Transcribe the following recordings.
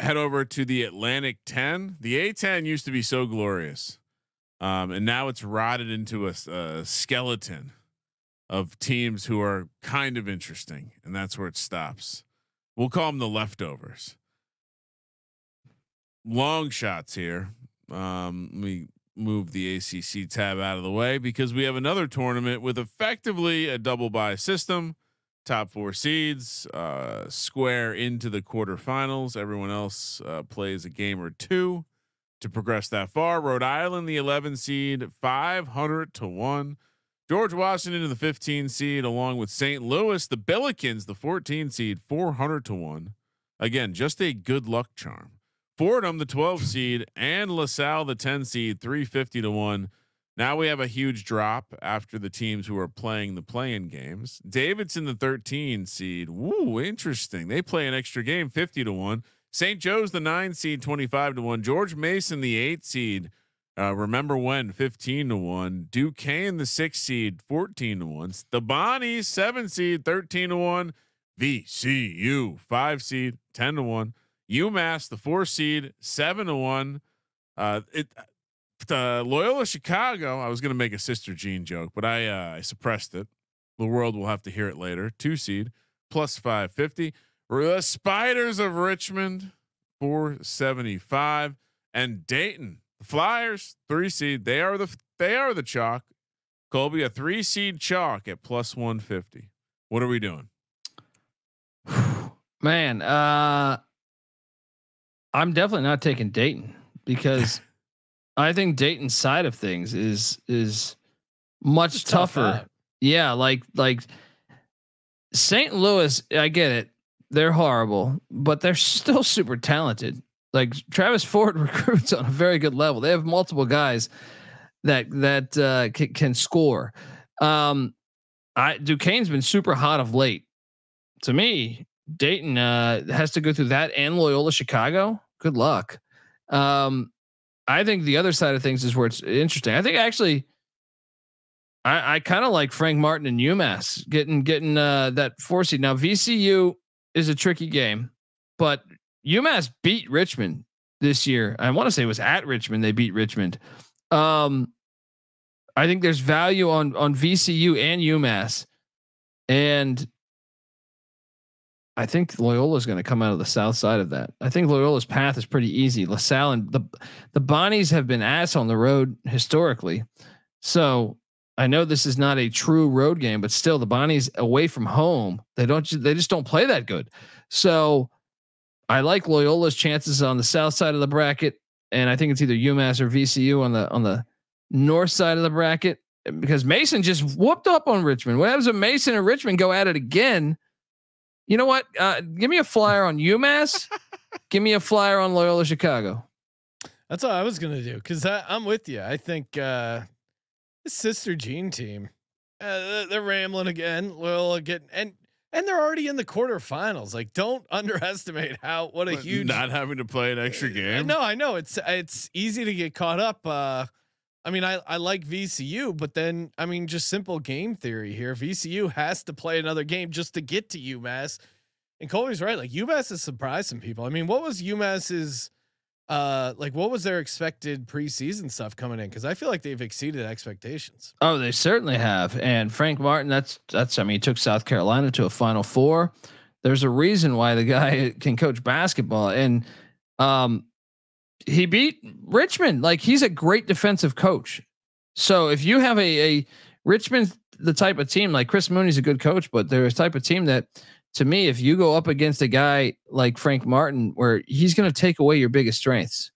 head over to the Atlantic 10. The A10 used to be so glorious, and now it's rotted into a skeleton of teams who are kind of interesting, and that's where it stops. We'll call them the leftovers. Long shots here. We move the ACC tab out of the way because we have another tournament with effectively a double bye system. Top 4 seeds square into the quarterfinals. Everyone else plays a game or two to progress that far. Rhode Island, the 11 seed, 500-1. George Washington to the 15 seed, along with St. Louis, the Billikens, the 14 seed, 400-1. Again, just a good luck charm. Fordham, the 12 seed, and LaSalle, the 10 seed, 350-1. Now we have a huge drop after the teams who are playing the play-in games. Davidson, the 13 seed. Woo, interesting. They play an extra game, 50-1. St. Joe's, the 9 seed, 25-1. George Mason, the 8 seed. Remember when 15-1. Duquesne, the 6 seed, 14-1. The Bonnies, 7 seed, 13-1. VCU, 5 seed, 10-1. UMass, the 4 seed, 7-1. Loyola Chicago. I was going to make a Sister Jean joke, but I suppressed it. The world will have to hear it later. 2 seed, plus 550. The Spiders of Richmond, 475, and Dayton, the Flyers, 3 seed. They are the chalk. Colby, a 3 seed chalk at plus 150. What are we doing? Man, I'm definitely not taking Dayton because I think Dayton's side of things is much tougher. Yeah, like St. Louis, I get it. They're horrible, but they're still super talented. Like Travis Ford recruits on a very good level. They have multiple guys that can score. Duquesne's been super hot of late. To me, Dayton has to go through that and Loyola Chicago. Good luck. I think the other side of things is where it's interesting. I think actually, I kind of like Frank Martin and UMass getting that 4 seed. Now VCU is a tricky game, but UMass beat Richmond this year. I want to say it was at Richmond. They beat Richmond. I think there's value on VCU and UMass, and I think Loyola is going to come out of the south side of that. I think Loyola's path is pretty easy. LaSalle and the Bonnies have been ass on the road historically. So I know this is not a true road game, but still the Bonnies away from home, they just don't play that good. So I like Loyola's chances on the south side of the bracket. And I think it's either UMass or VCU on the north side of the bracket, because Mason just whooped up on Richmond. What happens if Mason and Richmond go at it again? You know what? Give me a flyer on UMass. Give me a flyer on Loyola Chicago. That's what I was gonna do, because I'm with you. I think the Sister Jean team, they're rambling again. Loyola getting and they're already in the quarterfinals. Like, don't underestimate what a huge not having to play an extra game. No, I know it's easy to get caught up. I mean, I like VCU, but then I mean, just simple game theory here. VCU has to play another game just to get to UMass. And Colby's right. Like, UMass has surprised some people. I mean, what was UMass's what was their expected preseason stuff coming in? Because I feel like they've exceeded expectations. Oh, they certainly have. And Frank Martin, that's I mean, he took South Carolina to a Final Four. There's a reason why the guy can coach basketball, and he beat Richmond. Like, he's a great defensive coach. So if you have a Richmond, the type of team, like Chris Mooney's a good coach, but they're a type of team that, to me, if you go up against a guy like Frank Martin, where he's going to take away your biggest strengths,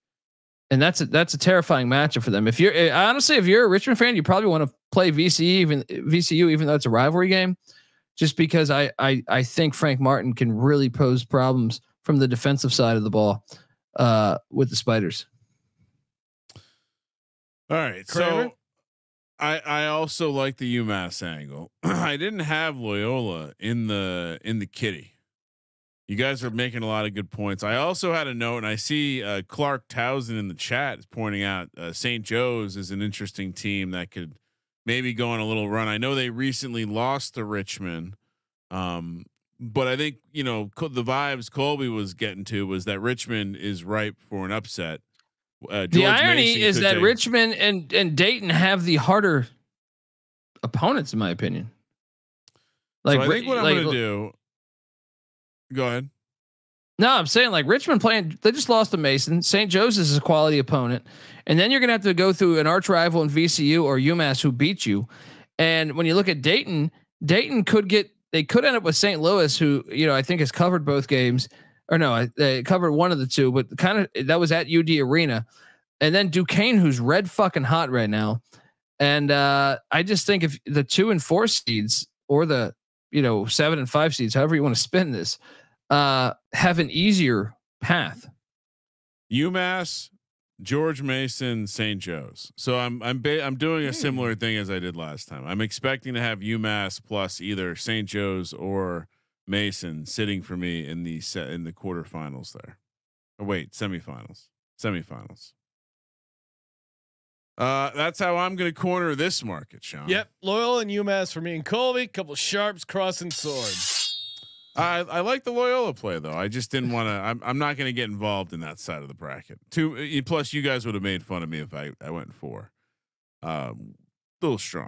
and that's a terrifying matchup for them. If you're honestly, if you're a Richmond fan, you probably want to play VCU, even though it's a rivalry game, just because I think Frank Martin can really pose problems from the defensive side of the ball with the Spiders. All right. Kramer? So I also like the UMass angle. I didn't have Loyola in the kitty. You guys are making a lot of good points. I also had a note, and I see Clark Townsend in the chat is pointing out St. Joe's is an interesting team that could maybe go on a little run. I know they recently lost to Richmond, But I think the vibes Colby was getting to was that Richmond is ripe for an upset. George The irony Mason is that take, Richmond and Dayton have the harder opponents, in my opinion. Like, so I think what I'm going to do. Go ahead. No, I'm saying like Richmond they just lost to Mason. St. Joseph's is a quality opponent. And then you're going to have to go through an arch rival in VCU or UMass who beat you. And when you look at Dayton they could end up with St. Louis, who, I think has covered both games, or no, they covered one of the two, but that was at UD Arena. And then Duquesne, who's red fucking hot right now. And I just think if the 2 and 4 seeds or the 7 and 5 seeds, however you want to spin this, have an easier path. UMass, George Mason, St. Joe's. So I'm doing a similar thing as I did last time. I'm expecting to have UMass plus either St. Joe's or Mason sitting for me in the quarterfinals there. Oh, wait, semifinals. That's how I'm going to corner this market, Sean. Yep, Loyola and UMass for me and Colby. Couple sharps crossing swords. I like the Loyola play though. I just didn't want to. I'm not going to get involved in that side of the bracket. Plus, you guys would have made fun of me if I went 4. A little strong.